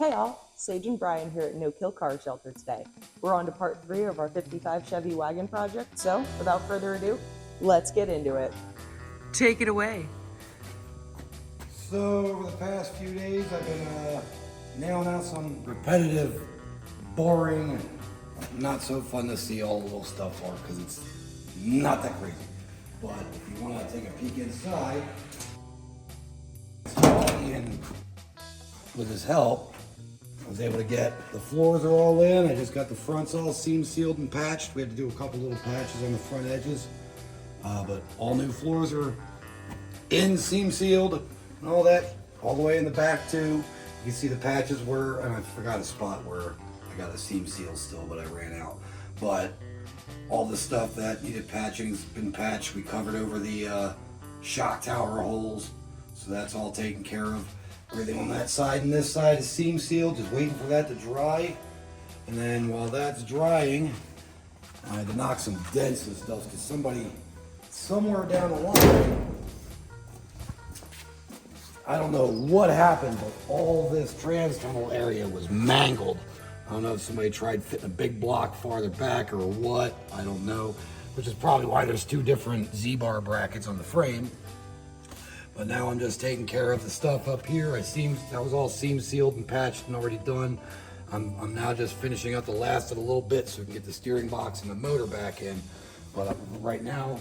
Hey all, Sage and Brian here at No Kill Car Shelter today. We're on to part 3 of our 55 Chevy Wagon Project, so without further ado, let's get into it. Take it away. So over the past few days I've been nailing out some repetitive, boring, not so fun to see all the little stuff for because it's not that crazy. But if you want to take a peek inside, and with his help, I was able to get the floors are all in. I just got the fronts all seam sealed and patched. We had to do a couple little patches on the front edges, but all new floors are in, seam sealed, and all that, all the way in the back too. You can see the patches were, and I forgot a spot where I got a seam seal still, but I ran out. But all the stuff that needed patching has been patched. We covered over the shock tower holes, so that's all taken care of. Everything on that side and this side is seam sealed, just waiting for that to dry. And then while that's drying, I had to knock some dents and stuff because somebody, somewhere down the line, I don't know what happened, but all this trans tunnel area was mangled. I don't know if somebody tried fitting a big block farther back or what, I don't know. Which is probably why there's two different Z-bar brackets on the frame. But now I'm just taking care of the stuff up here. That was all seam sealed and patched and already done. I'm now just finishing up the last of the little bits so we can get the steering box and the motor back in. But right now,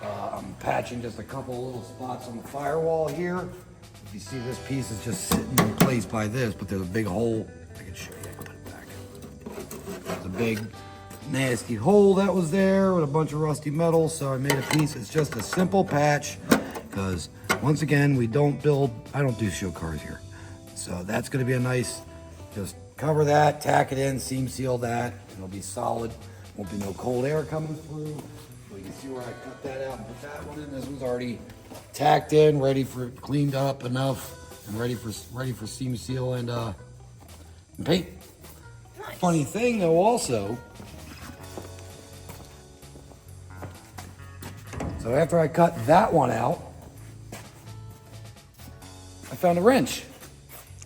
I'm patching just a couple of little spots on the firewall here. If you see, this piece is just sitting in place by this, but there's a big hole. I can show you, I can put it back. There's a big nasty hole that was there with a bunch of rusty metal, so I made a piece. It's just a simple patch because once again, I don't do show cars here. So that's gonna be a nice, just cover that, tack it in, seam seal that. It'll be solid. Won't be no cold air coming through. So you can see where I cut that out and put that one in. This one's already tacked in, ready for cleaned up enough and ready for seam seal and paint. Nice. Funny thing though also, so after I cut that one out, I found a wrench.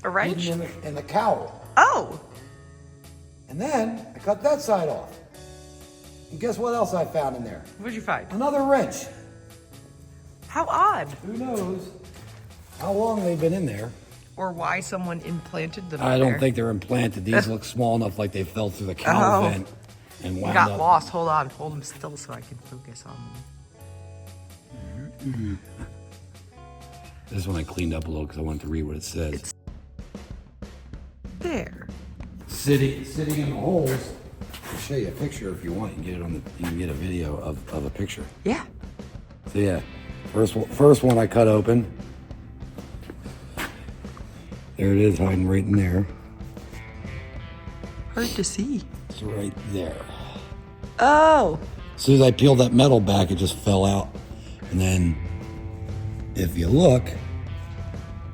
A wrench? In the cowl. Oh! And then I cut that side off. And guess what else I found in there? What'd you find? Another wrench. How odd. Who knows how long they've been in there. Or why someone implanted them I in don't there. think they're implanted. These look small enough like they fell through the cowl vent and wound got up. lost. Hold on. Hold them still so I can focus on them. This one I cleaned up a little because I wanted to read what it says. It's there. Sitting in the holes. I'll show you a picture if you want. You can get a video of a picture. Yeah. So yeah, first one I cut open. There it is, hiding right in there. Hard to see. It's right there. Oh. As soon as I peeled that metal back, it just fell out. And then, if you look,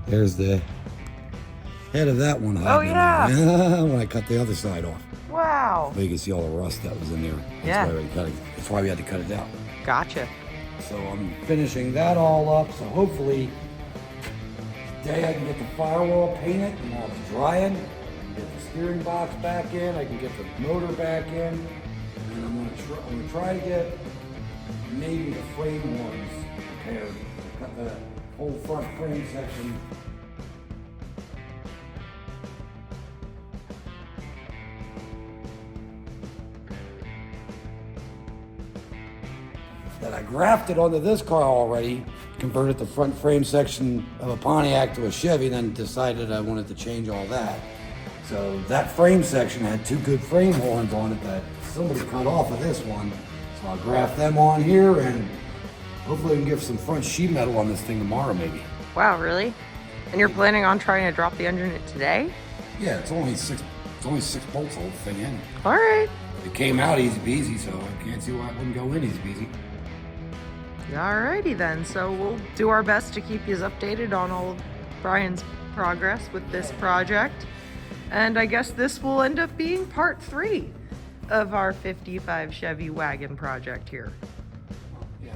there's the head of that one hiding in there. When I cut the other side off. Wow. But you can see all the rust that was in there. That's why we had to cut it out. Gotcha. So I'm finishing that all up. So hopefully today I can get the firewall painted and while it's drying, I can get the steering box back in, I can get the motor back in, and then I'm gonna try to get maybe the frame ones repaired. Cut the whole front frame section. That I grafted onto this car already, converted the front frame section of a Pontiac to a Chevy, then decided I wanted to change all that. So that frame section had two good frame horns on it that somebody cut off of this one. So I'll graft them on here and hopefully we can get some front sheet metal on this thing tomorrow maybe. Wow, really? And you're planning on trying to drop the engine in it today? Yeah, it's only six bolts the whole thing in. All right. It came out easy peasy, so I can't see why it wouldn't go in easy peasy. Alrighty then, so we'll do our best to keep you updated on all of Brian's progress with this project. And I guess this will end up being part 3 of our 55 Chevy Wagon project here. Yeah.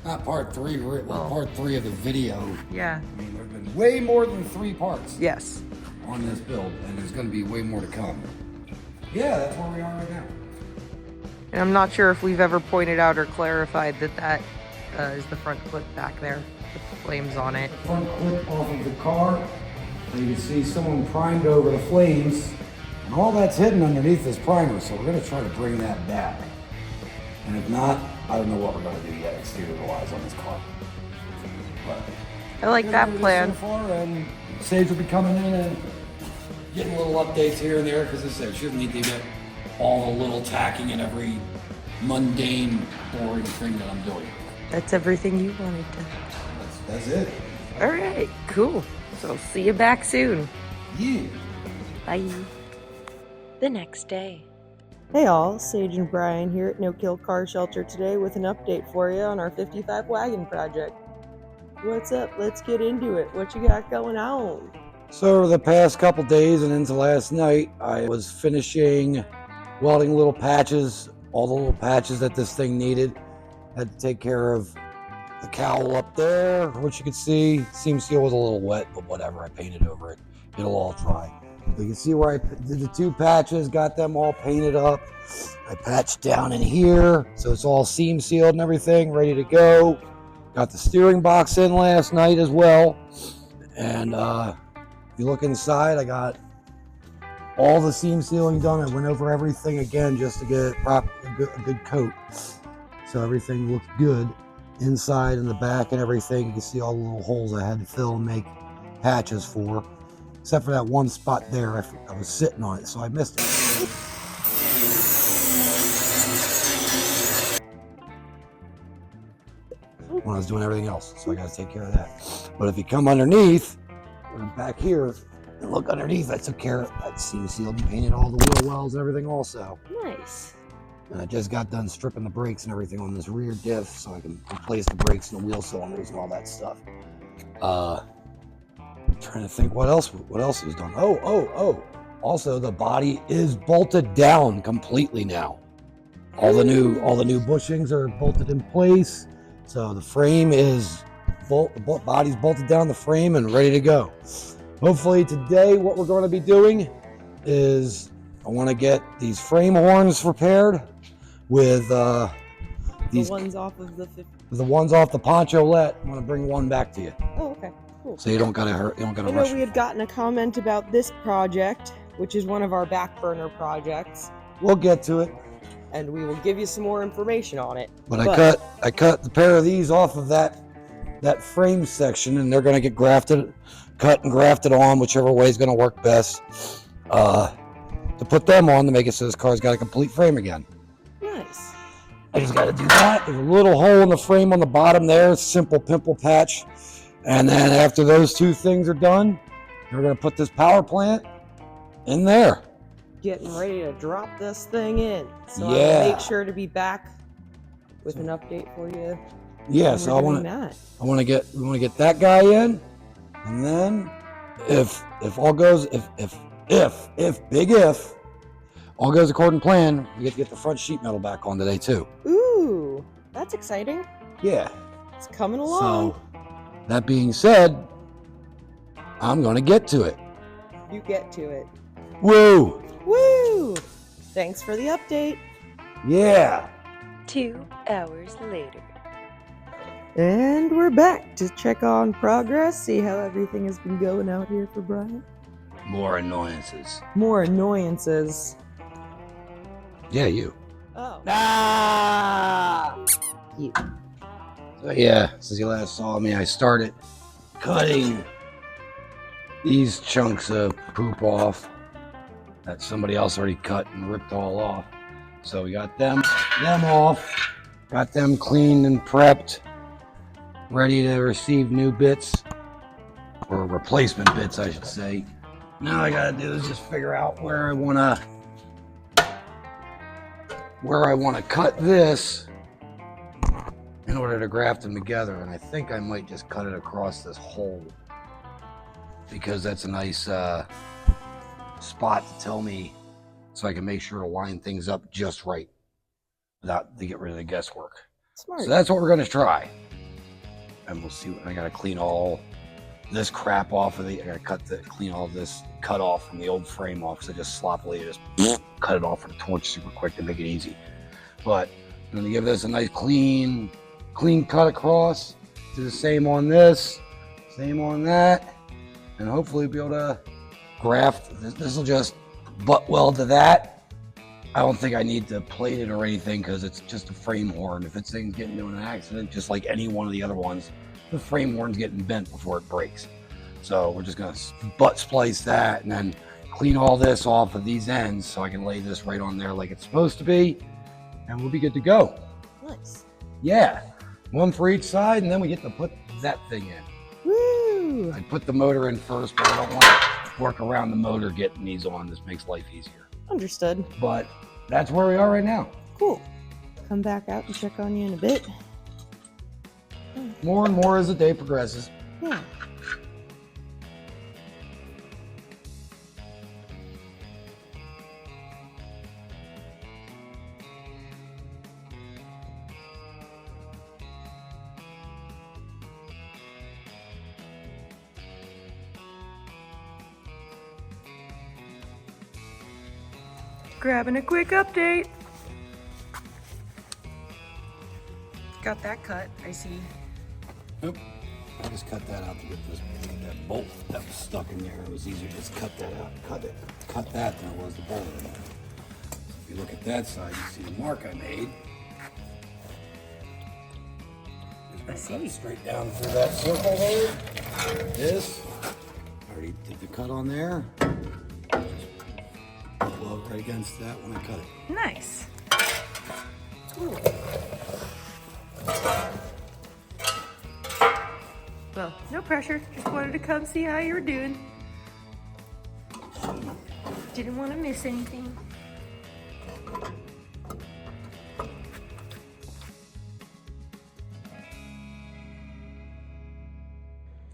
Not part 3, part 3 of the video. Yeah. I mean, there have been way more than 3 parts. Yes. on this build, and there's going to be way more to come. Yeah, that's where we are right now. And I'm not sure if we've ever pointed out or clarified that that is the front clip back there with the flames on it. Front clip off of the car, and you can see someone primed over the flames, and all that's hidden underneath this primer, so we're going to try to bring that back. And if not, I don't know what we're going to do yet exterior-wise on this car. But I like that plan. So far, and Sage will be coming in and getting little updates here and there, because I said she doesn't need to get all the little tacking and every mundane, boring thing that I'm doing. That's everything you wanted to. That's it. All right, cool. So see you back soon. Yeah. Bye. The next day. Hey all, Sage and Brian here at No Kill Car Shelter today with an update for you on our 55 Wagon Project. What's up? Let's get into it. What you got going on? So over the past couple days and into last night, I was finishing welding little patches, all the little patches that this thing needed. Had to take care of the cowl up there, which you can see. Seam seal was a little wet, but whatever, I painted over it. It'll all dry. You can see where I did the 2 patches, got them all painted up. I patched down in here, so it's all seam sealed and everything, ready to go. Got the steering box in last night as well. And if you look inside, I got all the seam sealing done. I went over everything again just to get a good coat. So everything looked good inside and the back and everything. You can see all the little holes I had to fill and make patches for. Except for that one spot there, I was sitting on it, so I missed it. When I was doing everything else, so I got to take care of that. But if you come underneath, or back here, and look underneath, I took care of that seam sealed and painted all the wheel wells and everything also. Nice. And I just got done stripping the brakes and everything on this rear diff, so I can replace the brakes and the wheel cylinders and all that stuff. Trying to think what else was done. Oh. Also, the body is bolted down completely now. All the new bushings are bolted in place. So the frame is body's bolted down the frame and ready to go. Hopefully today what we're going to be doing is I want to get these frame horns repaired with these the ones off of the ones off the poncholet. I'm going to bring one back to you. Oh, okay. Cool. So you don't gotta hurt. You don't gotta I rush. know we had gotten a comment about this project, which is one of our back burner projects. We'll get to it. And we will give you some more information on it. But I cut the pair of these off of that frame section, and they're gonna get cut and grafted on, whichever way is gonna work best. To put them on to make it so this car's got a complete frame again. Nice. I just gotta do that. There's a little hole in the frame on the bottom there. Simple pimple patch. And then after those 2 things are done, we're going to put this power plant in there. Getting ready to drop this thing in. So Yeah. I'll make sure to be back with an update for you. Yeah, so we want to get that guy in, and then if all goes if all goes according to plan, we get to get the front sheet metal back on today too. Ooh, that's exciting. Yeah. It's coming along. So that being said, I'm going to get to it. You get to it. Woo! Woo! Thanks for the update. Yeah. 2 hours later. And we're back to check on progress, see how everything has been going out here for Brian. More annoyances. More annoyances. Yeah, you. Oh. Ah! You. So yeah, since you last saw me, I started cutting these chunks of poop off that somebody else already cut and ripped all off. So we got them off, got them cleaned and prepped, ready to receive new bits, or replacement bits, I should say. Now I gotta do is just figure out where I wanna cut this in order to graft them together, and I think I might just cut it across this hole because that's a nice spot to tell me, so I can make sure to line things up just right without to get rid of the guesswork. Smart. So that's what we're gonna try, and we'll see. I gotta clean all this crap off of the. I gotta clean all this cut off from the old frame off because I just sloppily just cut it off with a torch super quick to make it easy. But I'm gonna give this a nice clean cut across. Do the same on this, same on that, and hopefully be able to graft. This will just butt weld to that. I don't think I need to plate it or anything because it's just a frame horn. If this thing's getting into an accident, just like any one of the other ones, the frame horn's getting bent before it breaks. So we're just gonna butt splice that and then clean all this off of these ends so I can lay this right on there like it's supposed to be, and we'll be good to go. Nice. Yeah, one for each side, and then we get to put that thing in. Woo! I put the motor in first, but I don't want to work around the motor getting these on. This makes life easier. Understood. But that's where we are right now. Cool. Come back out and check on you in a bit. More and more as the day progresses. Yeah. Grabbing a quick update. Got that cut, I see. Nope. I just cut that out to get that bolt that was stuck in there. It was easier to just cut that out. Cut that than it was the bolt in there. So if you look at that side, you see the mark I made. I see. Cut straight down through that circle there. This. I already did the cut on there. Just blow right against that when I cut it. Nice. Cool. Well, no pressure. Just wanted to come see how you were doing. Didn't want to miss anything.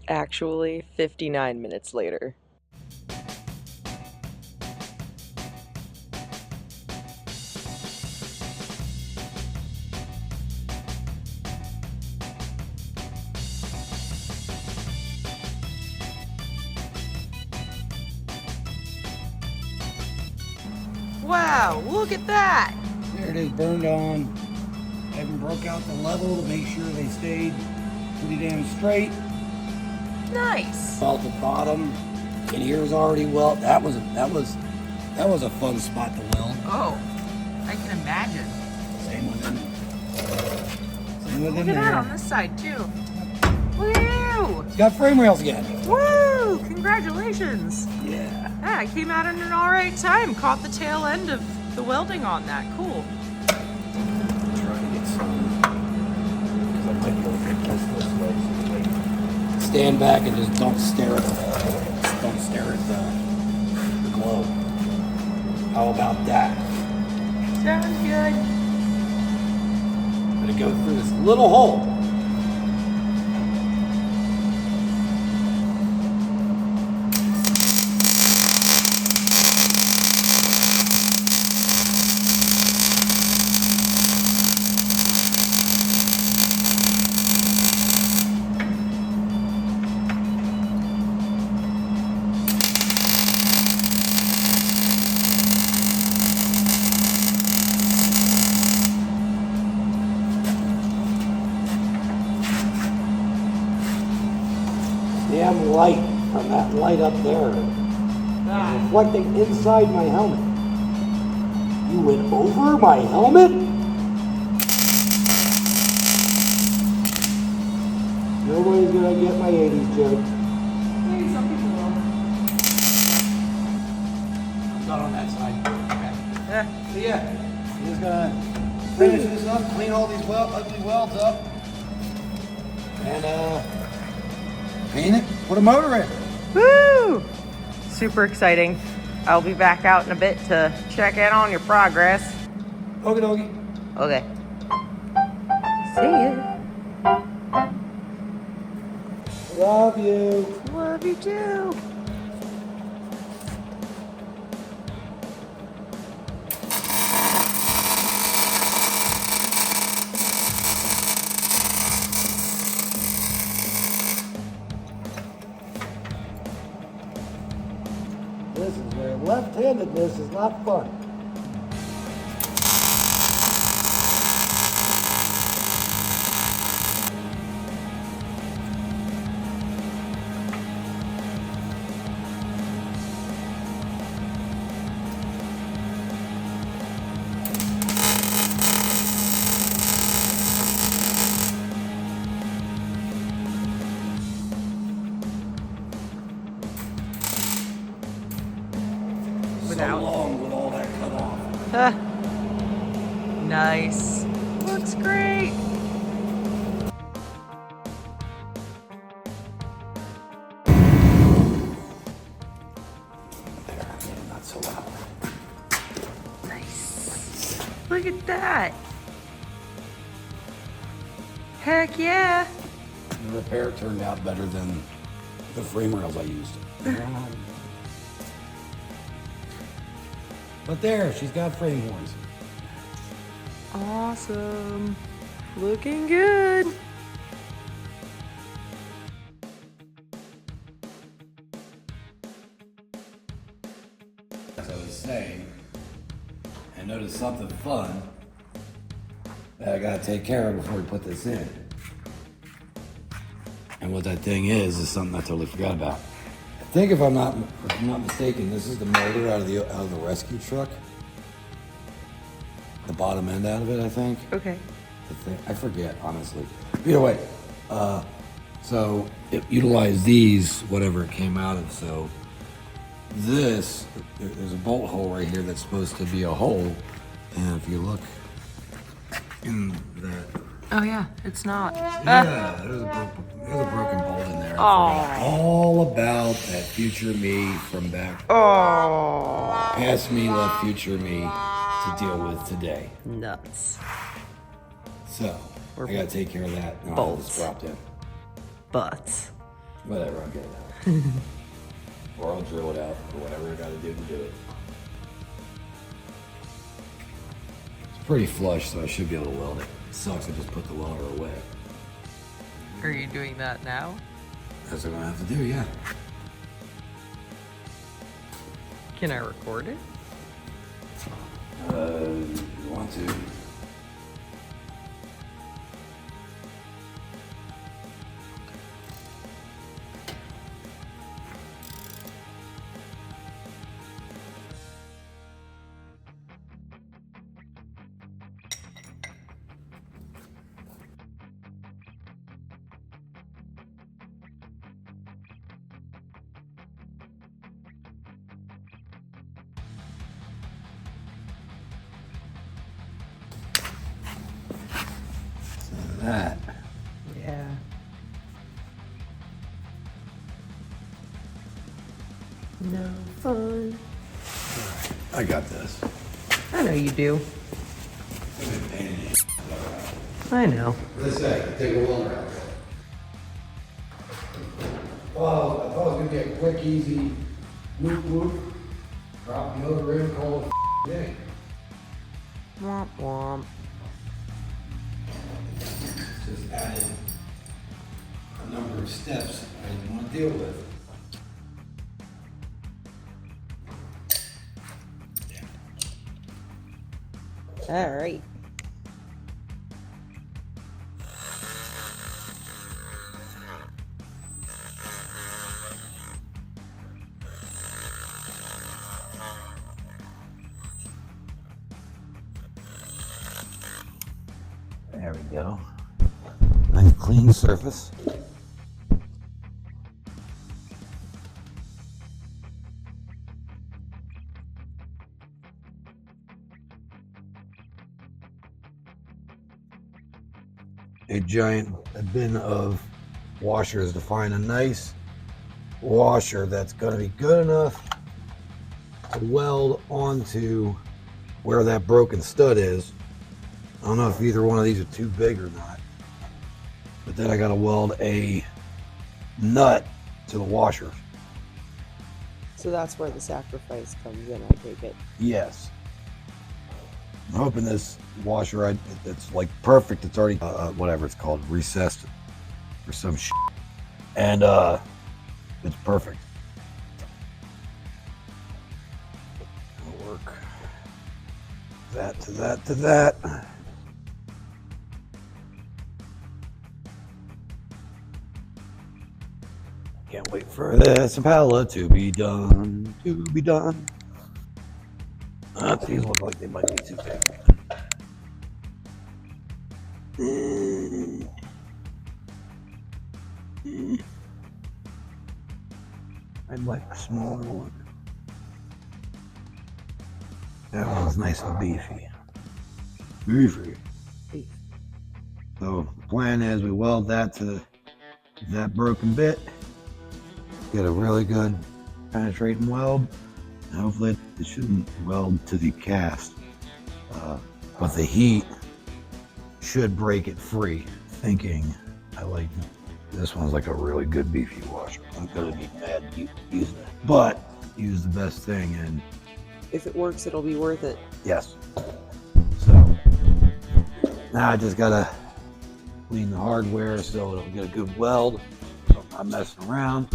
Actually, 59 minutes later. Wow, look at that! There it is, burned on. I even broke out the level to make sure they stayed pretty damn straight. Nice. Felt the bottom. And here's already weld. That was a fun spot to weld. Oh, I can imagine. Same with them. Same with Look them at that there. on this side too. Look at you! It's got frame rails again. Woo! Congratulations! Yeah. Yeah, I came out in an alright time. Caught the tail end of the welding on that. Cool. Trying to get some. Because I might go this way. So stand back and just don't stare at the glow. How about that? Sounds good. I'm gonna go through this little hole. Damn light from that light up there. Reflecting inside my helmet. You went over my helmet? Nobody's gonna get my 80s joke. Maybe some people will. I'm not on that side. Okay. Yeah. So yeah, I'm just gonna finish this up, clean all these ugly welds up, and paint it, put a motor in. Woo! Super exciting. I'll be back out in a bit to check in on your progress. Okie dokie. Okay. See ya. Love you. Love you too. This is where left-handedness is not fun. Without. So long with all that cut off. Nice. Looks great. There, yeah, not so loud. Nice. Look at that. Heck yeah. The repair turned out better than the frame rails I used. But there, she's got frame horns. Awesome. Looking good. As I was saying, I noticed something fun that I gotta take care of before we put this in. And what that thing is something I totally forgot about. I think if I'm not mistaken, this is the motor out of the rescue truck. The bottom end out of it, I think. Okay. I forget, honestly. But either way, so it utilized these, whatever it came out of. So this, there's a bolt hole right here that's supposed to be a hole. And if you look in that. Oh yeah, it's not. Yeah, there's a broken bolt in there. Aw. All about that future me from back. Oh. Past me left future me to deal with today. Nuts. So, I gotta take care of that. No, Bolts. it's dropped in. Butts. Whatever, I'll get it out. Or I'll drill it out, or whatever I gotta do to do it. It's pretty flush, so I should be able to weld it. Sucks, I just put the welder away. Are you doing that now? That's what I'm gonna have to do, yeah. Can I record it? You want to? That. Yeah. No fun. I got this. I know you do. I know. What's that? Take a welder out. Well, I thought it was gonna be a quick, easy whoop whoop. Drop the motor in, call it a day. Womp womp. Just added a number of steps I didn't want to deal with. All right. There we go. Nice clean surface. A giant bin of washers to find a nice washer that's going to be good enough to weld onto where that broken stud is. I don't know if either one of these are too big or not, but then I got to weld a nut to the washer. So that's where the sacrifice comes in, I take it. Yes. I'm hoping this washer, it's like perfect. It's already, whatever it's called, recessed or some shit. And it's perfect. work. That to that to that. Can't wait for this Impala to be done. To be done. These look like they might be too big. I'd like a smaller one. That one's nice and beefy. Beefy. So the plan is we weld that to that broken bit. Get a really good penetrating weld. And hopefully it shouldn't weld to the cast. But the heat should break it free. Thinking I like this one's like a really good beefy washer. I'm gonna be mad using it. But use the best thing and If it works, it'll be worth it. yes. So now I just gotta clean the hardware so it'll get a good weld. So I'm not messing around.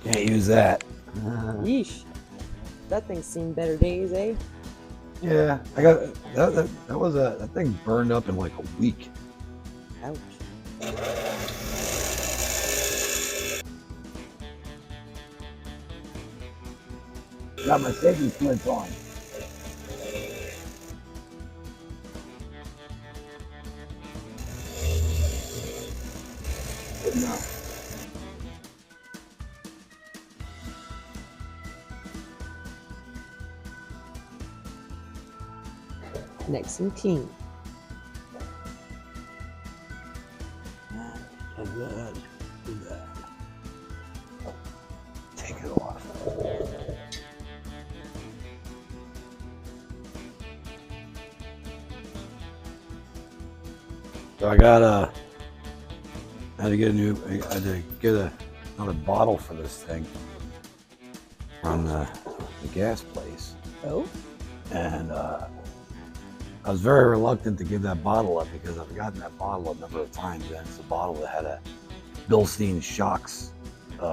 Can't use that. Yeesh. That thing's seen better days, eh? Yeah, I got that thing burned up in like a week. Ouch. Got my safety splits on. Good enough. Nice and clean. Do that. Do that. Take it off. So I had to get another bottle for this thing from the gas place. Oh? And I was very reluctant to give that bottle up because I've gotten that bottle a number of times, and it's a bottle that had a Bilstein Shocks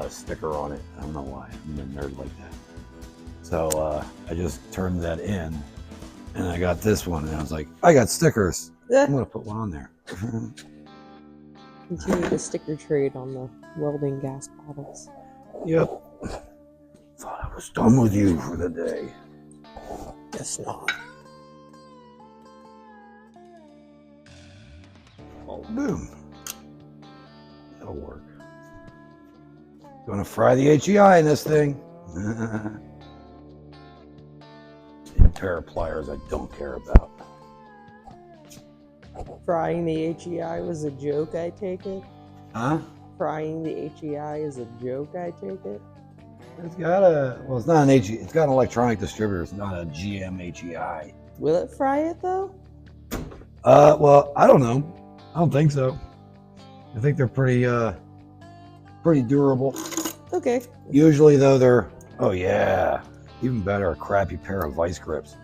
sticker on it. I don't know why. I'm a nerd like that. So I just turned that in, and I got this one, and I was like, I got stickers. I'm gonna put one on there. Continue the sticker trade on the welding gas bottles. Yep. Thought I was done with you for the day. Guess not. Oh, boom. That'll work. Gonna fry the HEI in this thing. A pair of pliers I don't care about. Frying the HEI was a joke, I take it? Huh? Frying the HEI is a joke, I take it? It's got a, well, it's not an HEI, it's got an electronic distributor. It's not a GM HEI. Will it fry it though? Well, I don't know. I don't think so. I think they're pretty durable. Okay. Usually though they're, oh yeah, even better, a crappy pair of vice grips.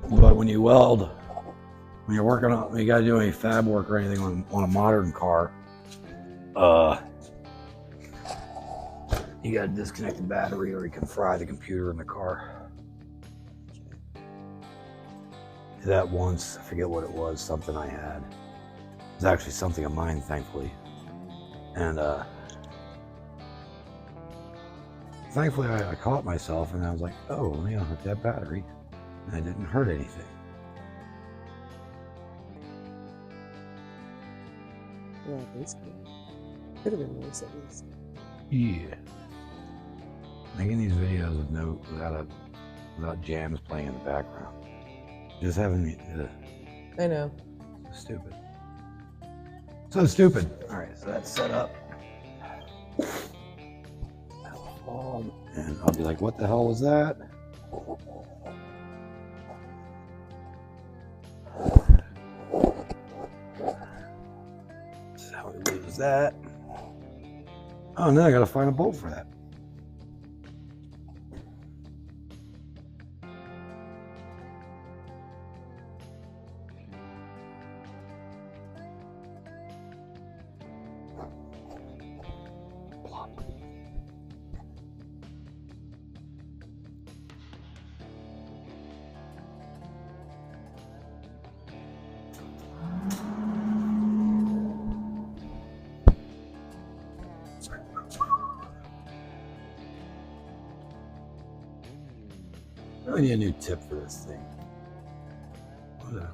But when you weld, when you're working on, when you got to do any fab work or anything on a modern car, you got to disconnect the battery or you can fry the computer in the car. Did that once, I forget what it was, something I had. It was actually something of mine, thankfully. And thankfully I caught myself and I was like, oh, let me unhook that battery. And I didn't hurt anything. Yeah, basically. Could have been worse at least. Yeah. Making these videos with without jams playing in the background. Just having me I know. stupid. So stupid. Alright, so that's set up. And I'll be like, what the hell was that? So how we lose that. Oh, now I gotta find a bolt for that. I need a new tip for this thing. Whatever.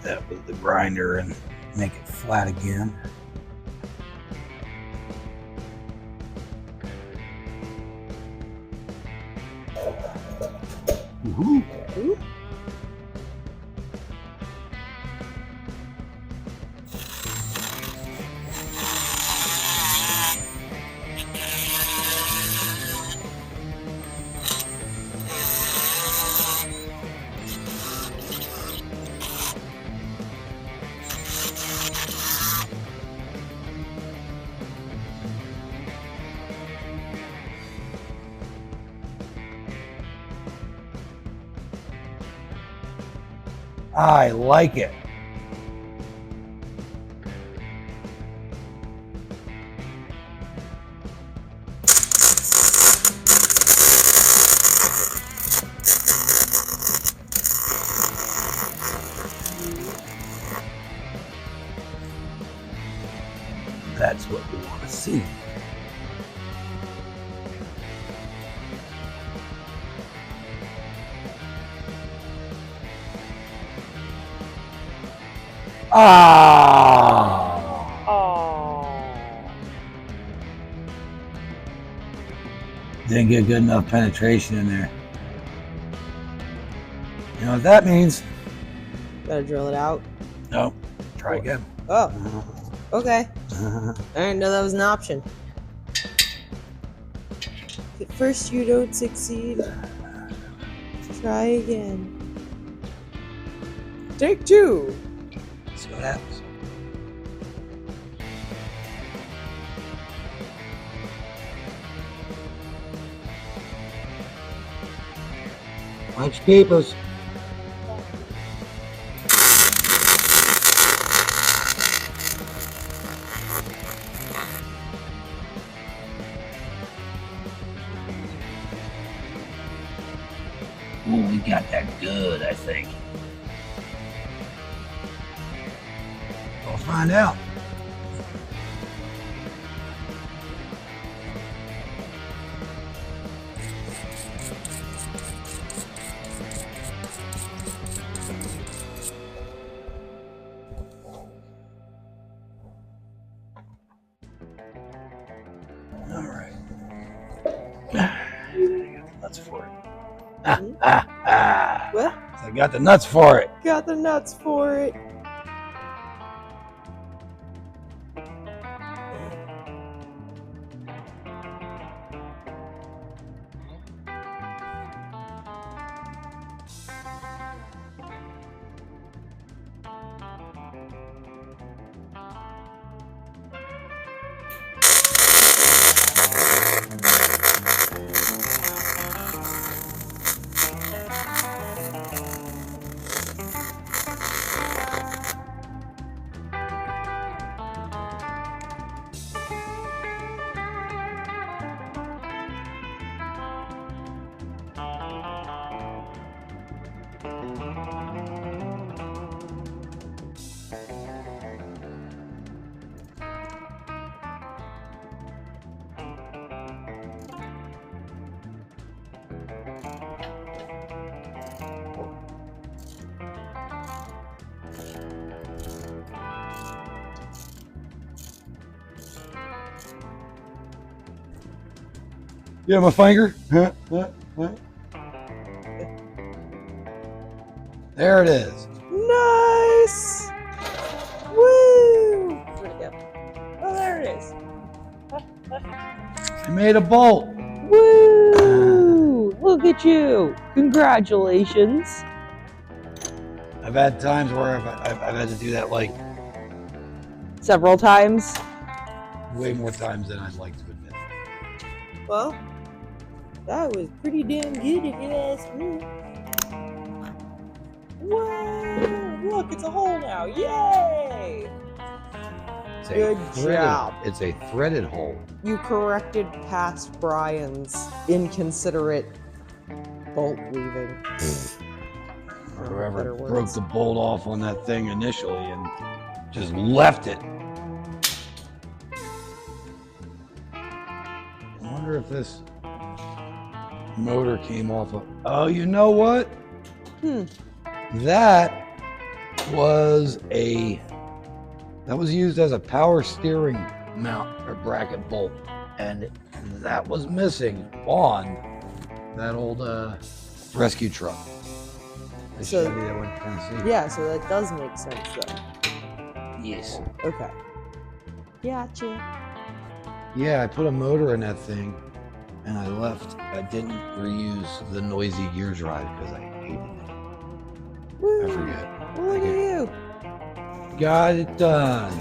That with the grinder and make it flat again. Woohoo! Ooh. I like it. That's what we want to see. Ah! Oh. Didn't get good enough penetration in there. You know what that means? Gotta drill it out. Nope. Try again. Oh, okay. I didn't know that was an option. At first you don't succeed. Try again. Take two. See what happens. Watch papers. Oh, we got that good, I think. We'll find out. All right. Nuts for it. What? I got the nuts for it. Got the nuts for it. Yeah, my finger. Huh? There it is. Nice! Woo! Where'd it go? Oh, there it is. I made a bolt. Woo! Look at you! Congratulations! I've had times where I've had to do that like Several times. way more times than I'd like to admit. Well, that was pretty damn good if you ask me. Whoa! Look, it's a hole now. Yay! It's a Good threaded, job. It's a threaded hole. You corrected past Brian's inconsiderate bolt weaving. Or For whoever better broke words. the bolt off on that thing initially and just left it. I wonder if this motor came off of. Oh, you know what? That was used as a power steering mount or bracket bolt, and that was missing on that old rescue truck. The So- Chevy that went to Tennessee. Yeah, so that does make sense then. Yes. Okay. Gotcha. Yeah, I put a motor in that thing, and I didn't reuse the noisy gear drive because I hated it. Woo! I forget. Look at you. Got it done.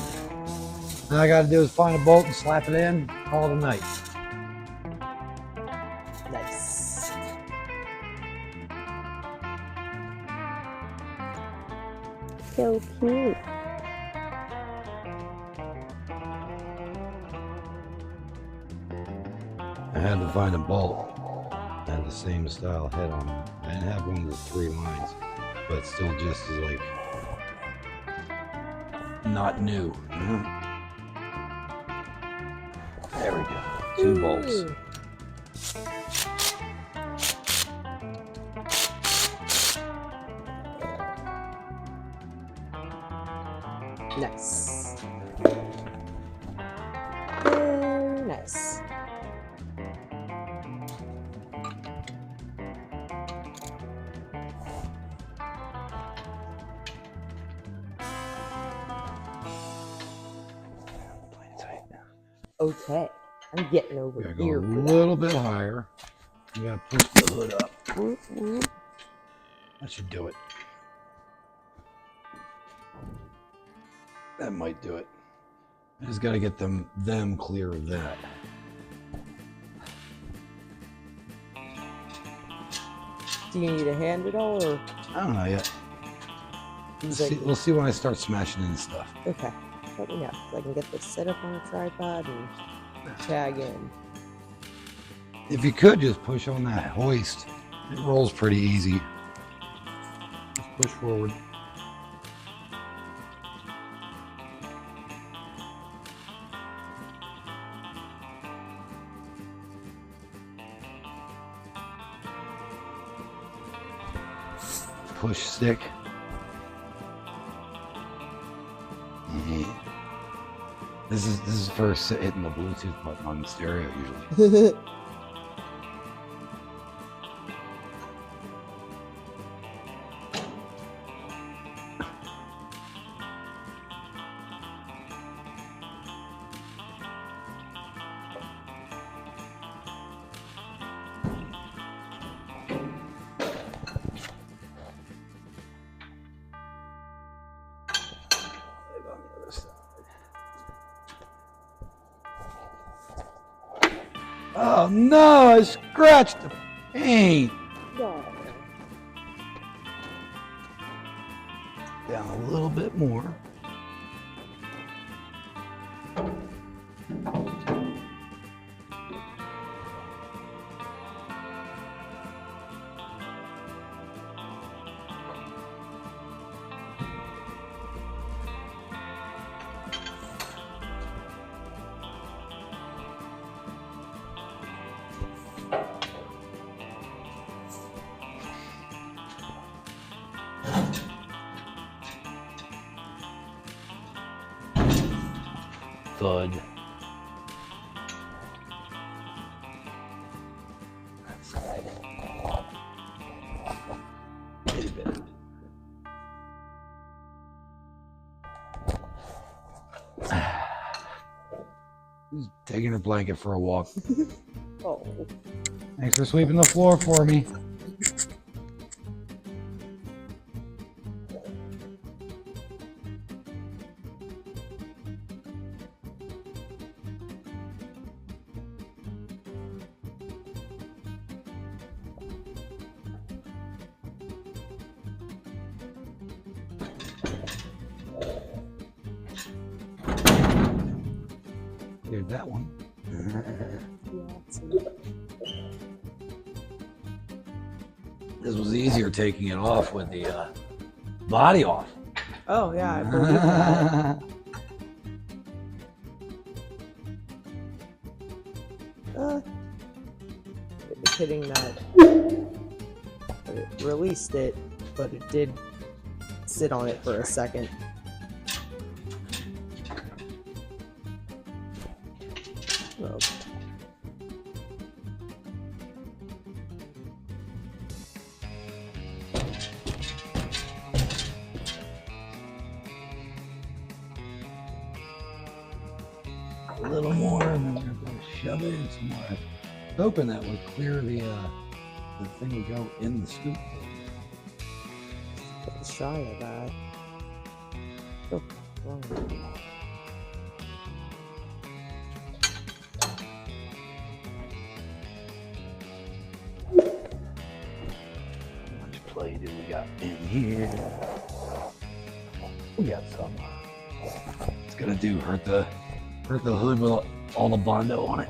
Now I got to do is find a bolt and slap it in. Call it a night. Nice. So cute. I had to find a bolt that had the same style head on it. I didn't have one of the 3 lines, but still just as like not new. There we go. 2 bolts. Ooh. Nice. Very nice. Okay, I'm getting over Gotta go here a for that. little bit higher. You gotta push the hood up. Whoop, whoop. That should do it. That might do it. I just gotta get them clear of that. Do you need a hand at all, or I don't know yet. is it We'll see when I start smashing in stuff. okay? Let me know so I can get this set up on a tripod and tag in. If you could just push on that hoist, it rolls pretty easy. Just push forward. Push stick. This is for hitting the Bluetooth button on the stereo usually. On the other side. Oh no, I scratched the paint. Down a little bit more. Thud. Just taking her blanket for a walk. Oh. Thanks for sweeping the floor for me. There's that one. This was easier taking it off with the body off. Oh yeah, I believe that. It was hitting that. But it released it, but it did sit on it for a second. Oh. A little more, and then we're going to shove it in some more. Hoping that would clear the thing would go in the scoop. Get shy of that. Oh, wrong. How much play do we got in here? We got some. It's gonna do hurt the hood with all the Bondo on it.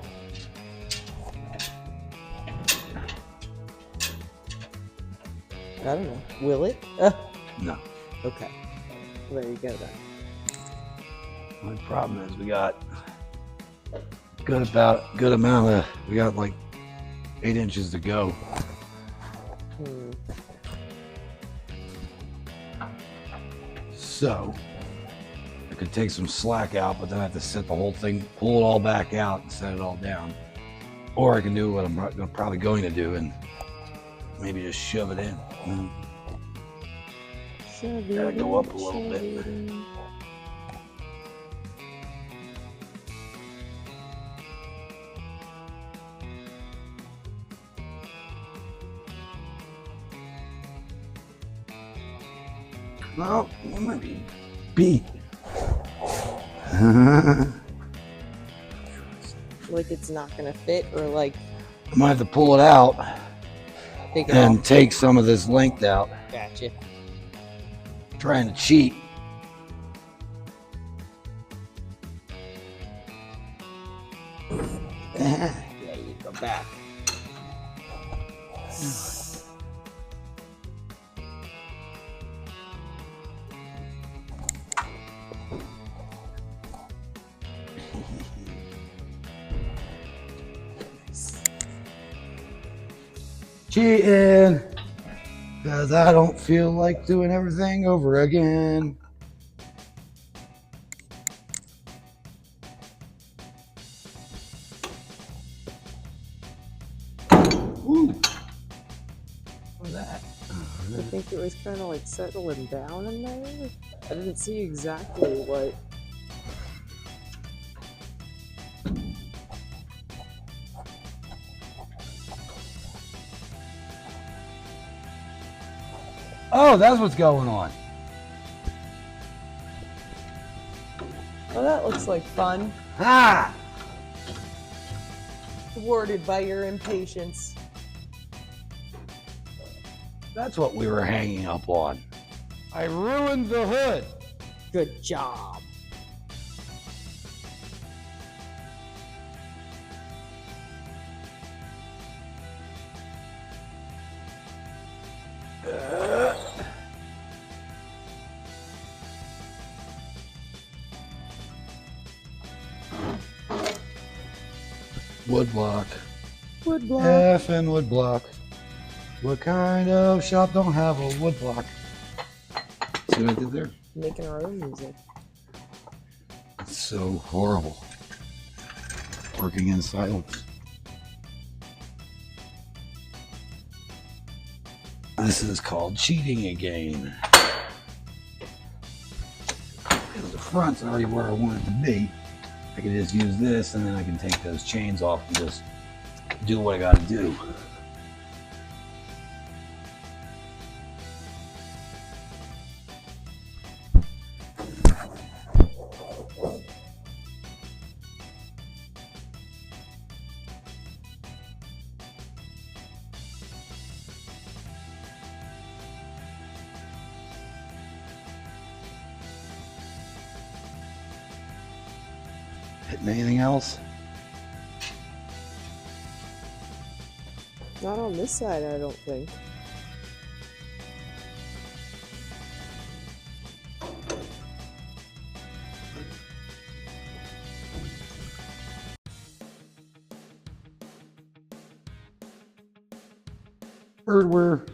I don't know. Will it? No. Okay. Well, there you go then. My problem is we got good amount of, we got like 8 inches to go. So I could take some slack out, but then I have to set the whole thing, pull it all back out and set it all down. Or I can do what I'm probably going to do and maybe just shove it in. Gotta go up a little bit. Well, it might be beat. Like it's not gonna fit, or like I might have to pull it out take it and off. take some of this length out. Gotcha. Trying to cheat. Yeah, you go back. Cheating, because I don't feel like doing everything over again. Ooh. What's that? I think it was kind of like settling down in there. I didn't see exactly what. Oh, that's what's going on. Oh, that looks like fun. Ah! Thwarted by your impatience. That's what we were hanging up on. I ruined the hood. Good job. Wood block. Wood block. Effing wood block. What kind of shop don't have a wood block? See what I did there? Making our own music. It's so horrible. Working in silence. This is called cheating again. Because the front's already where I want it to be. I can just use this and then I can take those chains off and just do what I gotta do. Hitting anything else? Not on this side, I don't think. Hardware.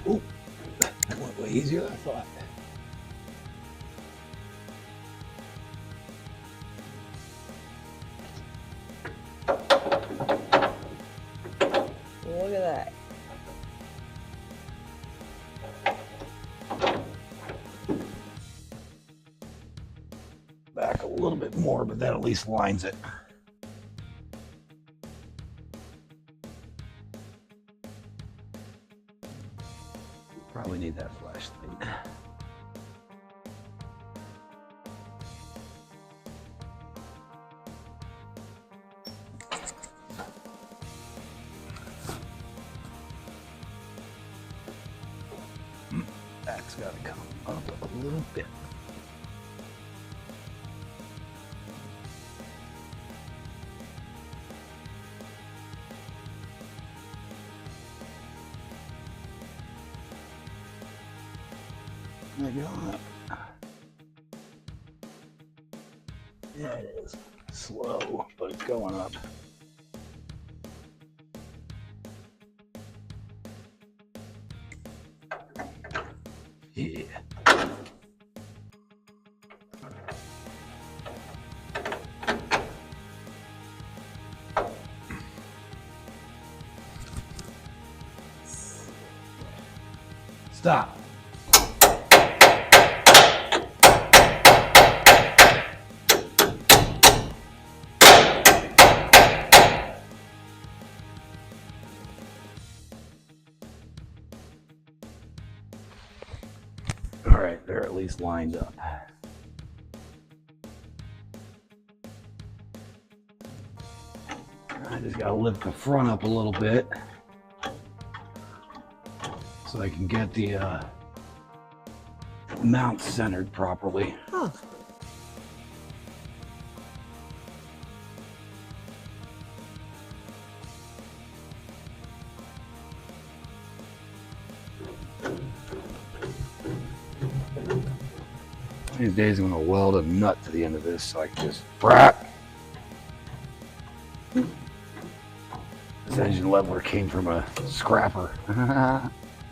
Oh, that went way easier than I thought. Look at that. Back a little bit more, but that at least lines it. Probably need that flashlight. Back's gotta come up a little bit. Maybe on up. Yeah, it is. Slow, but it's going up. Yeah. Stop. All right, they're at least lined up. I just gotta lift the front up a little bit so I can get the mount centered properly. Huh. These days I'm gonna weld a nut to the end of this so I can just brat. This engine leveler came from a scrapper.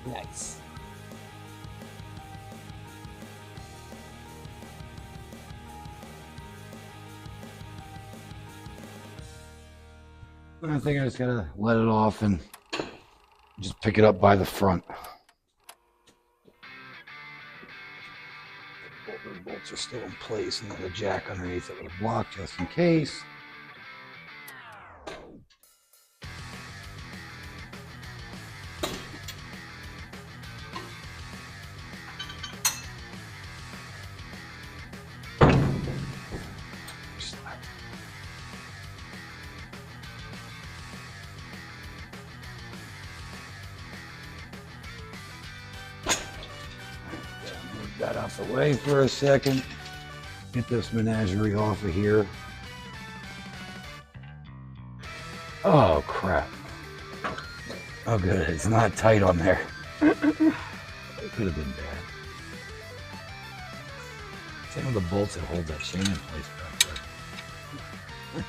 Nice. I think I just gotta let it off and just pick it up by the front. The bolts are still in place and there's a jack underneath it with a block just in case. Move that out the way for a second. Get this menagerie off of here. Oh crap. Oh good, it's not tight on there. It could have been bad. Same with the bolts that hold that chain in place back there.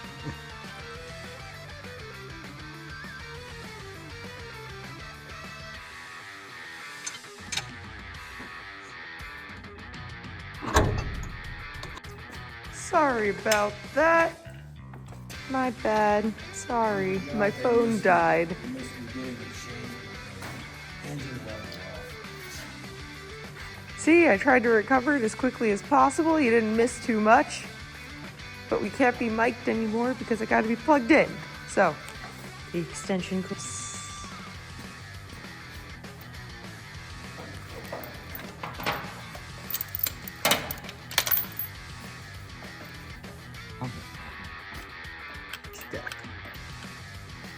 Sorry about that. My bad. Sorry, my phone died. See, I tried to recover it as quickly as possible. You didn't miss too much. But we can't be mic'd anymore because I gotta be plugged in. So, the extension cord.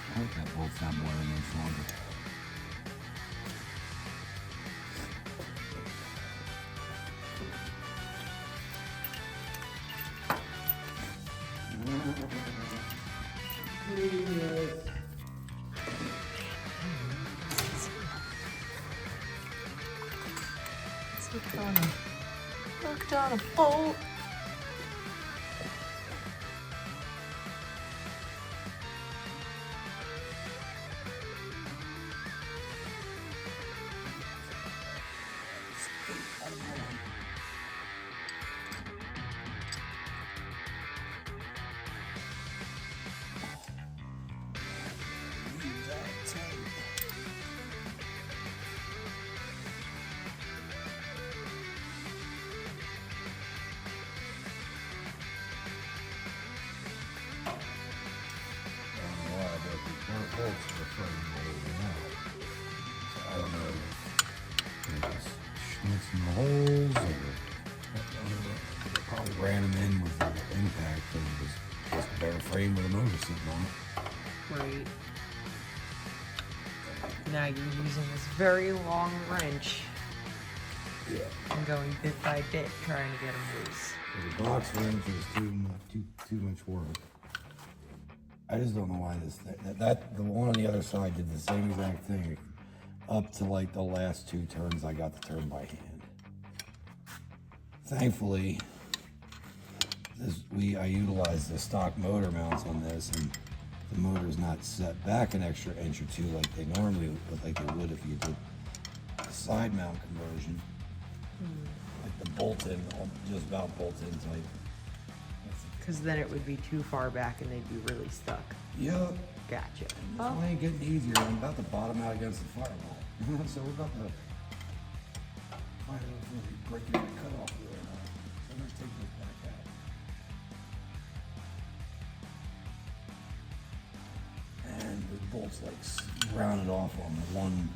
I hope that bolt's not more than an inch longer. Hooked on a bolt. I don't know. Schnitz in the holes, or probably ran them in with the impact, and it was just a bare frame with a motor sitting on it. Right. Now you're using this very long wrench Yeah. and going bit by bit trying to get them loose. The box wrench is too much work. I just don't know why this thing, the one on the other side did the same exact thing up to like the last 2 turns I got to turn by hand. Thankfully, I utilized the stock motor mounts on this, and the motor's not set back an extra inch or 2 like they normally would if you did the side mount conversion. Like the bolt-in, just about bolt-in type. Because then it would be too far back and they'd be really stuck. Yep. Gotcha. This one ain't getting easier. I'm about to bottom out against the firewall. So we're about to find out if we can break your cut off here or not. So I'm gonna take this back out. And the bolt's like rounded off on the one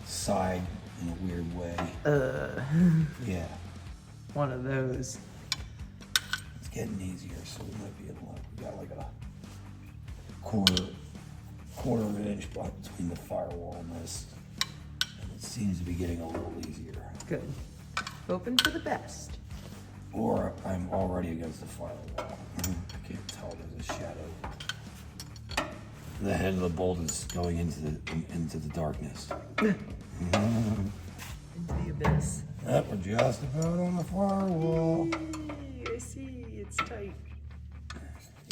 side in a weird way. Yeah. One of those. It's getting easier, so we might be able to, we got like a quarter of an inch between the firewall and this. And it seems to be getting a little easier. Good. Hoping for the best. Or I'm already against the firewall. I can't tell, there's a shadow. The head of the bolt is going into the darkness. Into the abyss. Yep, we're just about on the firewall. I see, it's tight.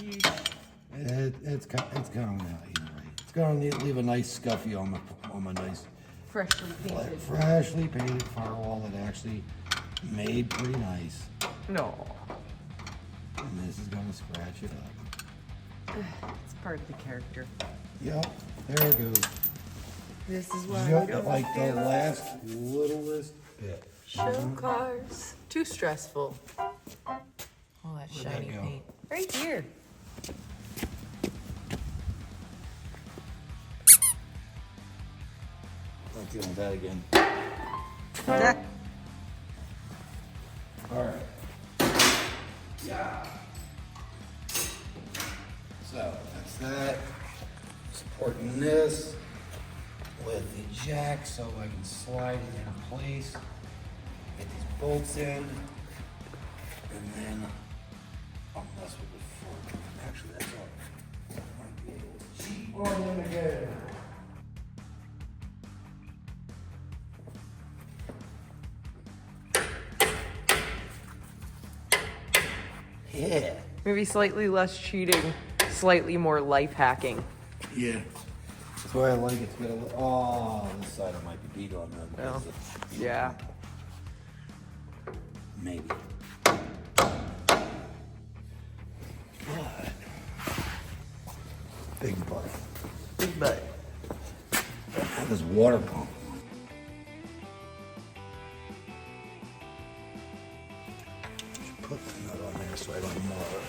It's coming out either way. It's gonna leave a nice scuffy on my nice Freshly painted. freshly painted firewall that actually made pretty nice. No. And this is gonna scratch it up. It's part of the character. Yep, there it goes. This is why we Just don't like the do last littlest bit. show cars. Too stressful. All that Where'd that shiny go? paint. Right here. Not dealing with that again. Yeah. All right. Yeah. So that's that. Supporting this with the jack so I can slide it in place. Get these bolts in. And then I'll mess with the front. Actually, that's all. Might be able to cheat on them again. Yeah. Maybe slightly less cheating, slightly more life hacking. Yeah. That's why I like it to get a little. Oh, this side I might be beat on that. Well, yeah. Maybe. Big butt. Big butt. Have this water pump. Put the nut on there so I don't mar it.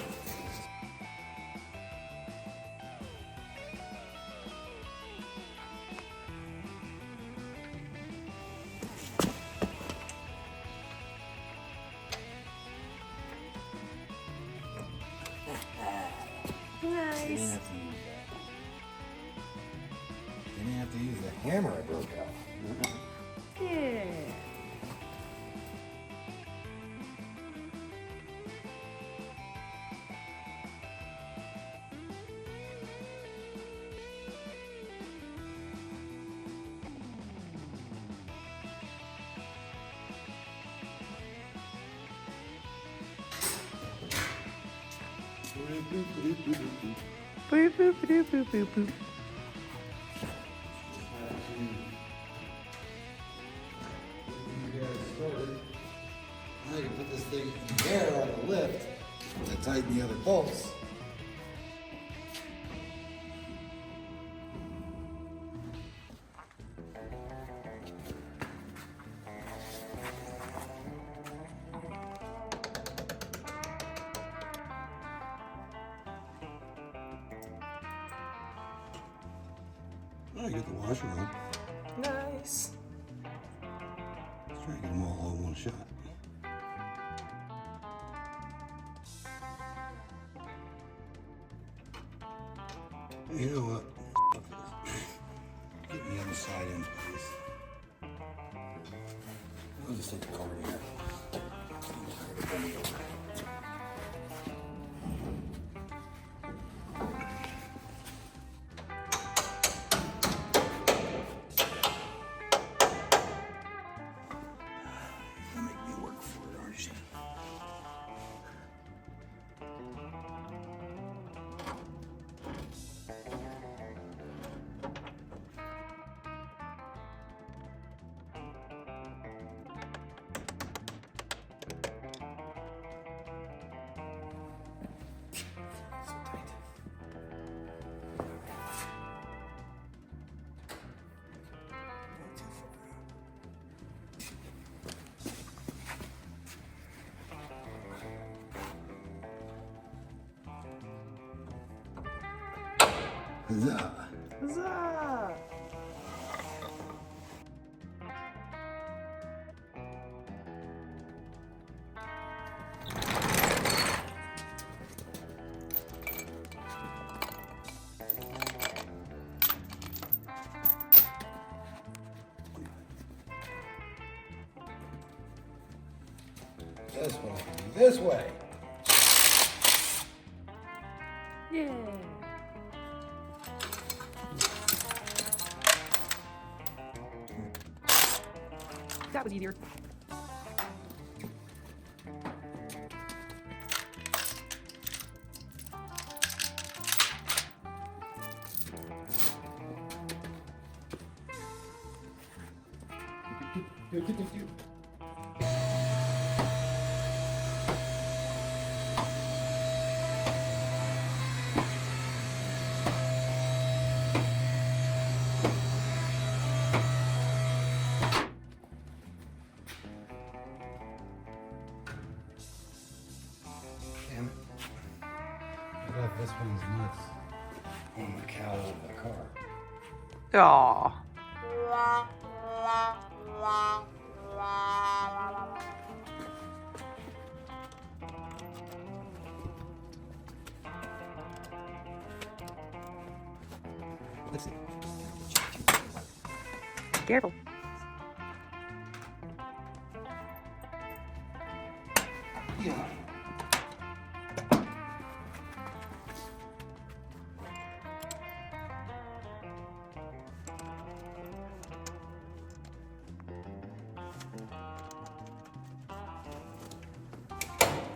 Nice. Didn't have to use the hammer I broke out. Yeah. Boop, boop, boop, boop, boop, boop. Now I can put this thing in the air on the lift to tighten the other bolts. I get the washer on. Nice. Let's try to get them all in one shot. You know what? Get the other side in, please. I'll just take the card here. I'm tired of bending over. You're gonna make me work for it, aren't you? Huzzah! Huzzah! This one, this way. Yeah. That was easier. Damn it. I left this one's nuts on the cowl of the car. Aw. Let's see. Careful. Yeah.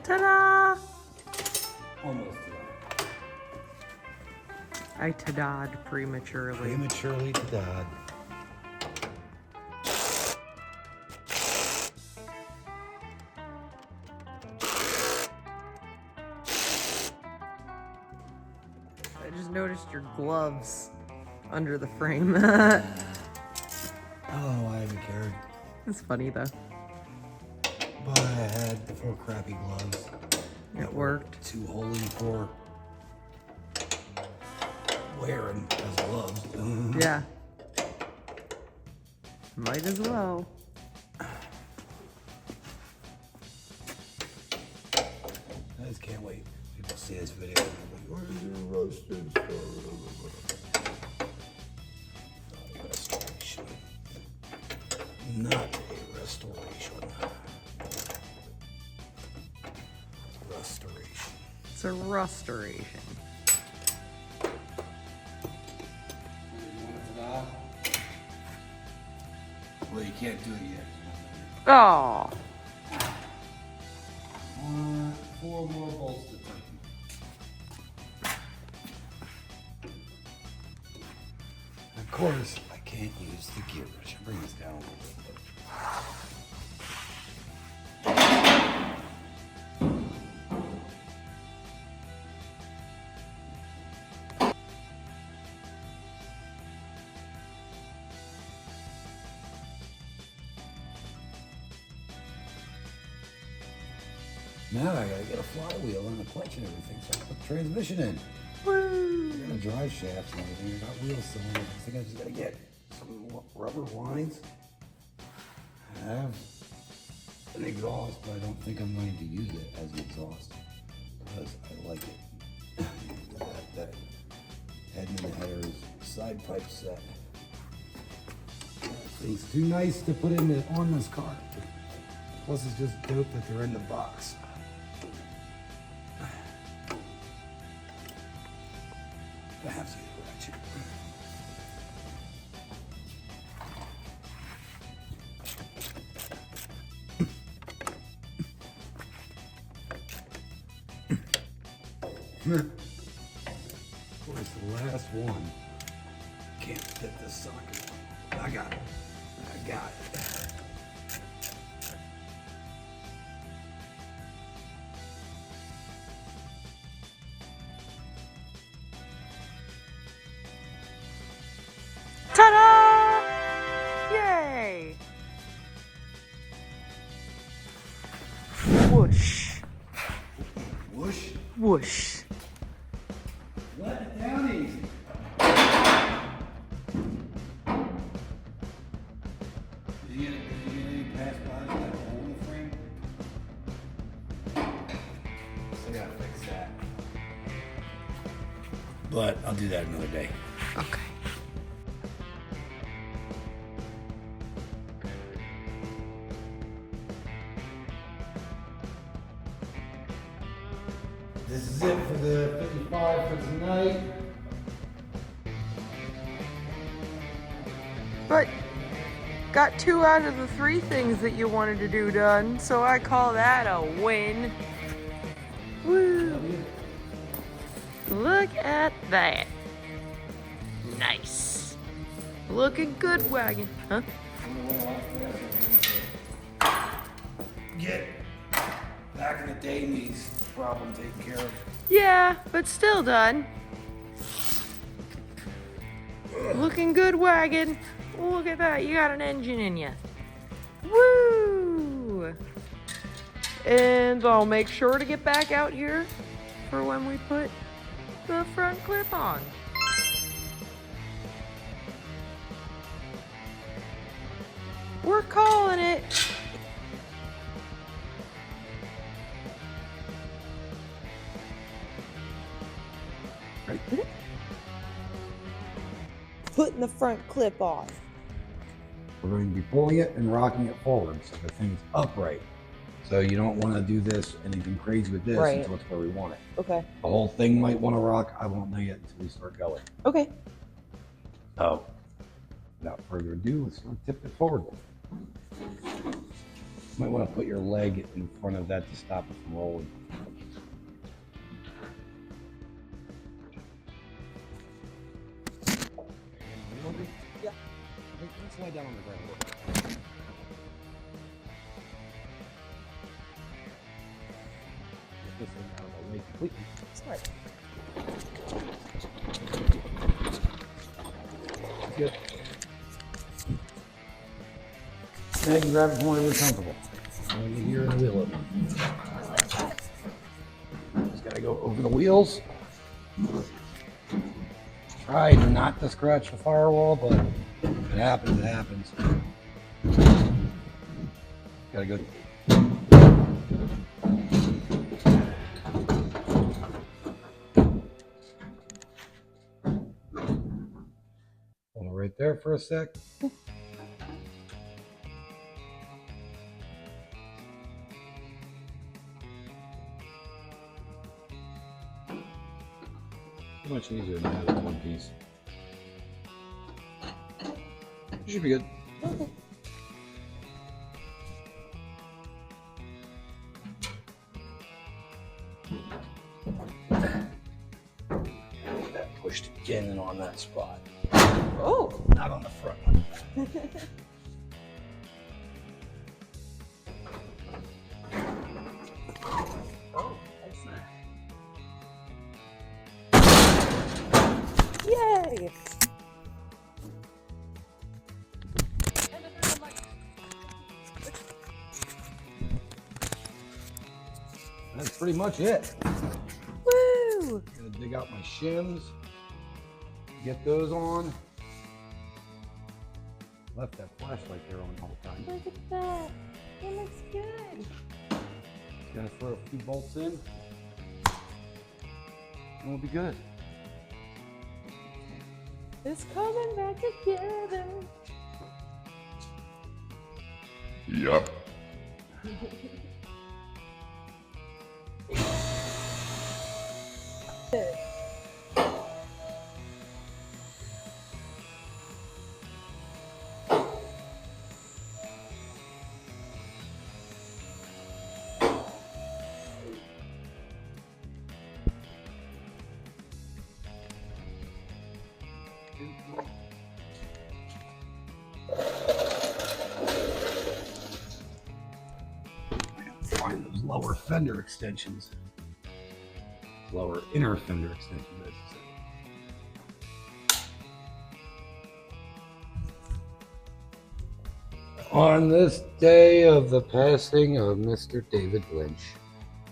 Ta-da! Almost there. I ta-da'd prematurely. Prematurely to dad. I just noticed your gloves under the frame. Oh, I haven't cared. It's funny though. But I had the 4 crappy gloves. It worked. Too holy for wearing as gloves. Yeah. Might as well. I just can't wait. People see this video and they'll be like, where's your roasted restoration? Not a restoration. Restoration. It's a restoration. Well, you can't do it yet. Oh. 4 more bolts to tighten. Of course, I can't use the gear. I should bring this down a little bit. Now I gotta get a flywheel and a clutch and everything, so I put the transmission in. Woo. I got a drive shaft and everything. I got wheel cylinders. I think I just gotta get some rubber lines. I have an exhaust, but I don't think I'm going to use it as an exhaust because I like it. that head and headers side pipe set. It's too nice to put on this car. Plus, it's just dope that they're in the box. I have to ratchet. Where's the last one? Can't fit this socket. I got it. I got it. Ta-da! Yay! Whoosh. Whoosh. Whoosh. Let it down easy. Did you get any pass by that hole in the frame? Still gotta fix that. But I'll do that another day. Okay. This is it for the 55 for tonight. But got 2 out of the 3 things that you wanted to do done, so I call that a win. Woo! Look at that. Nice. Looking good, wagon, huh? Get back in the day and these problems taken care of. Yeah, but still done. Looking good, wagon. Look at that, you got an engine in you. Woo! And I'll make sure to get back out here for when we put the front clip on. We're calling it. Putting the front clip off. We're going to be pulling it and rocking it forward so the thing's upright. So you don't want to do this anything crazy with this Right. until it's where we want it. Okay. The whole thing might want to rock. I won't know yet until we start going. Okay. So, without further ado, let's go tip it forward. Might want to put your leg in front of that to stop it from rolling. Yeah. Let's lie down on the ground. Get this thing out of the way completely. Smart. Good. Meg, grab it whenever you're comfortable. I'll get here in the wheel of it. Just gotta go over the wheels. Try not to scratch the firewall, but if it happens, it happens. Gotta go. Hold it right there for a sec. Much easier than having one piece. You should be good. That pushed again and on that spot. Oh, Not on the front one. yay! That's pretty much it. Woo! Gonna dig out my shims, get those on. Left that flashlight there on the whole time. Look at that. It looks good. Gonna throw a few bolts in, and we'll be good. It's coming back together. Yep. Find those lower fender extensions. Lower inner fender extensions, I should say. On this day of the passing of Mr. David Lynch.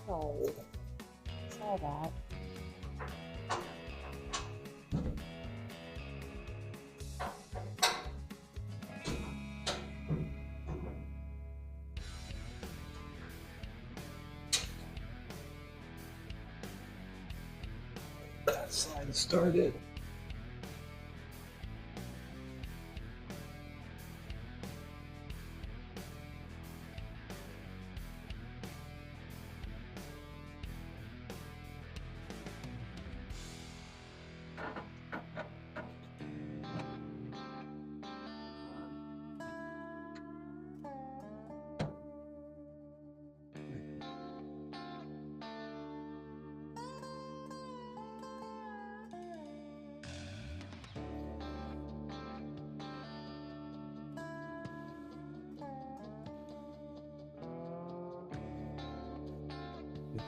Oh, saw that. That side started.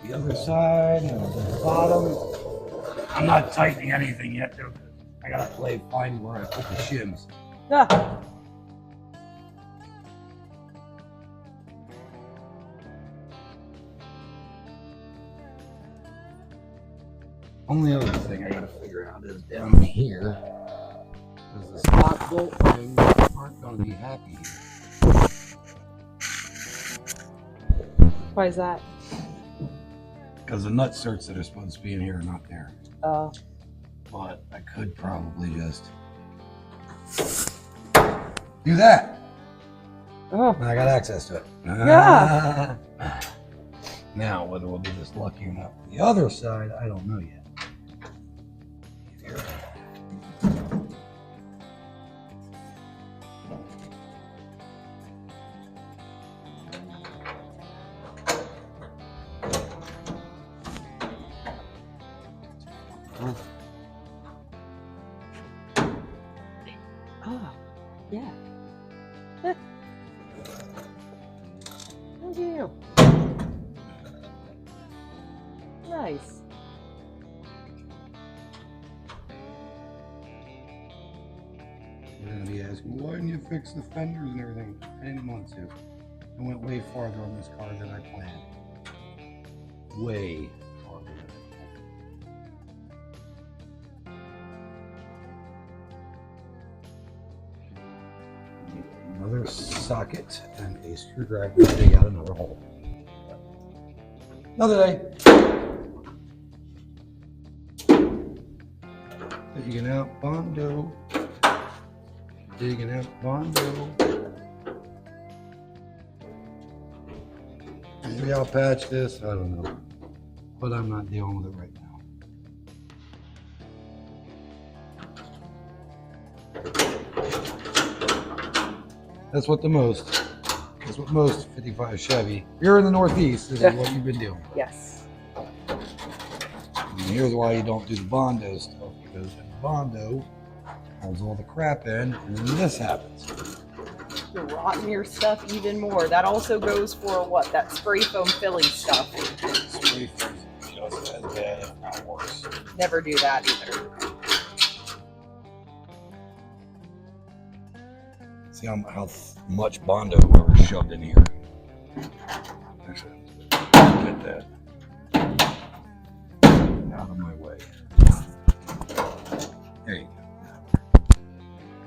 The other side and the bottom. I'm not tightening anything yet, though. I gotta find where I put the shims. Ah, Only other thing I gotta figure out is down here. Because the slot bolt things aren't gonna be happy here. why is that? Because the nut certs that are supposed to be in here are not there. But I could probably just do that. Oh, And I got access to it. Yeah. Now, whether we'll be this lucky or not for the other side, I don't know yet. ah, yeah. Thank you. Nice. You're gonna be asking, why didn't you fix the fenders and everything? I didn't want to. I went way farther on this car than I planned. Way farther than I planned. Need another socket and a screwdriver to dig out another hole. Another day. Digging out Bondo. Digging out Bondo. Maybe I'll patch this, I don't know. But I'm not dealing with it right now. That's what most 55 Chevy. You're in the Northeast, this is what you've been doing. Yes. And here's why you don't do the Bondo stuff, because the Bondo holds all the crap in, and then this happens. You're rotting your stuff even more. That also goes for what? That spray foam filling stuff. Spray foam is just as bad, if not worse. Never do that either. See how much Bondo whoever shoved in here. Actually, get that out of my way. There you go.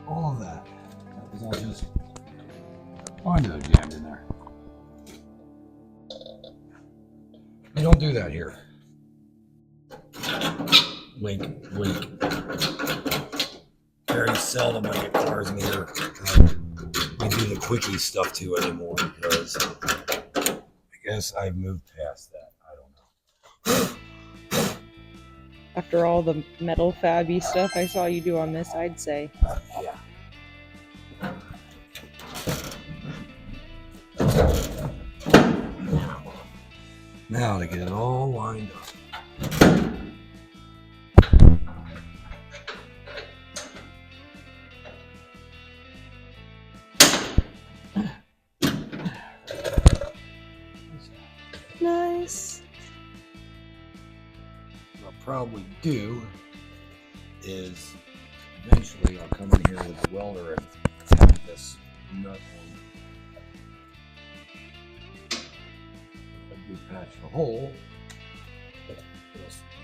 All of that. That was all just Bondo jammed in there. You don't do that here. Wink, wink. Very seldom I get cars in here I do the quickie stuff too anymore because I guess I've moved past that. I don't know. After all the metal fabby stuff I saw you do on this, I'd say. Yeah. Now to get it all lined up. Nice. What I'll probably do is eventually I'll come in here with the welder and tap this nut on. If I do patch the hole, it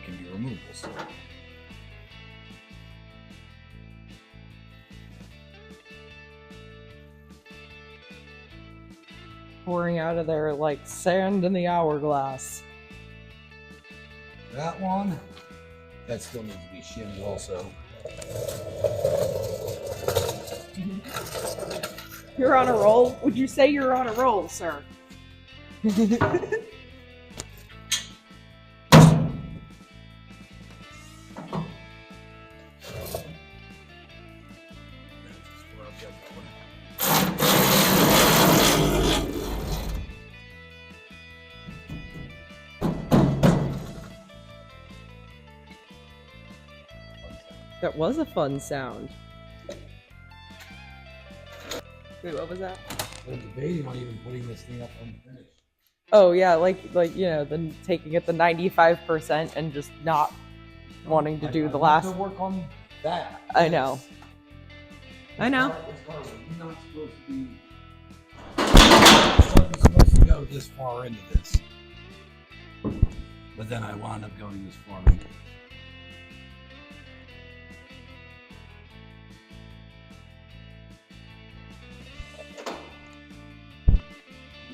can be removable. So. Pouring out of there like sand in the hourglass. That one, that still needs to be shimmed also. You're on a roll? Would you say you're on a roll, sir? That was a fun sound. Wait, what was that? I'm debating on even putting this thing up unfinished. Oh yeah, like you know, then taking it to 95% and just not wanting to do the last. To work on that. I know. I know. This car was not supposed to be. It wasn't supposed to go this far into this, but then I wound up going this far into it.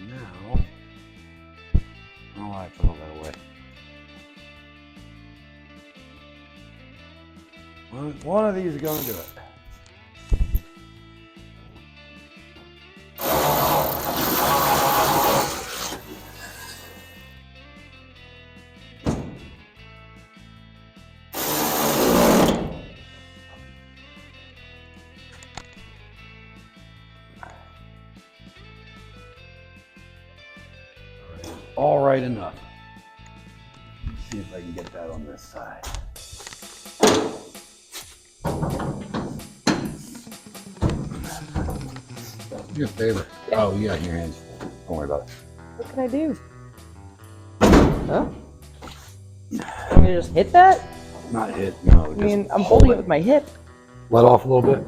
Now, oh, I put all that away. One of these is going to do it. All right enough. Let's see if I can get that on this side. Do me a favor. Yeah. Oh, you got your hands full. Don't worry about it. What can I do? Huh? Want me to just hit that? Not hit, no. I mean, I'm holding it with my hip. Let off a little bit.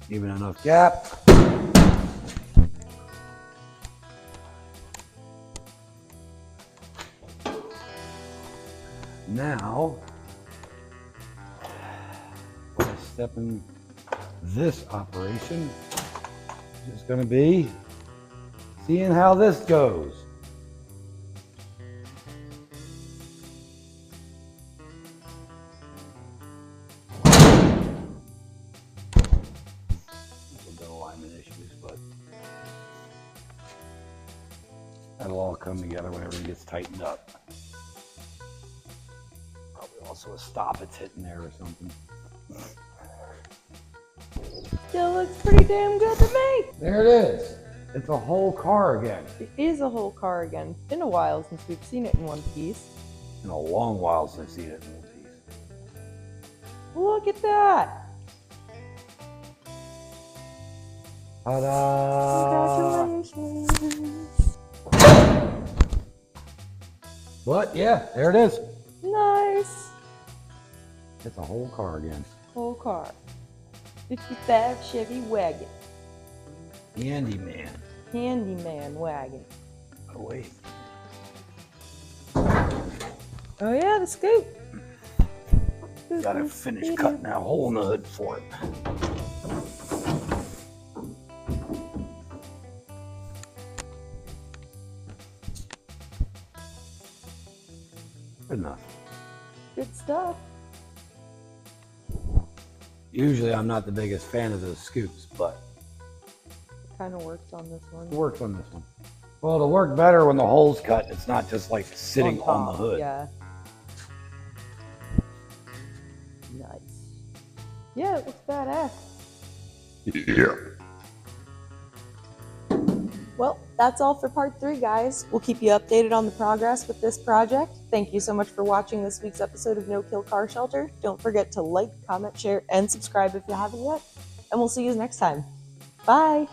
Even enough gap. Now, a step in this operation is going to be seeing how this goes. Alignment issues, but that'll all come together when everything gets tightened up. Probably also a stoppage hitting there or something. Still looks pretty damn good to me. There it is. It's a whole car again. It is a whole car again. It's been a while since we've seen it in one piece. In a long while since I've seen it in one piece. Look at that. Ta-da! Congratulations. But yeah, there it is. Nice. It's a whole car again. Whole car. 55 Chevy Wagon. Handyman. Handyman wagon. Oh wait. Oh yeah, the scoop. Gotta finish cutting that hole in the hood for it. Good enough. Good stuff. Usually I'm not the biggest fan of those scoops, but It kind of works on this one. it works on this one. Well, it'll work better when the hole's cut. It's not just like sitting on the top, hood. Yeah. Nice. Yeah, it looks badass. Yeah. Well, that's all for part 3, guys. We'll keep you updated on the progress with this project. Thank you so much for watching this week's episode of No Kill Car Shelter. Don't forget to like, comment, share, and subscribe if you haven't yet. And we'll see you next time. Bye!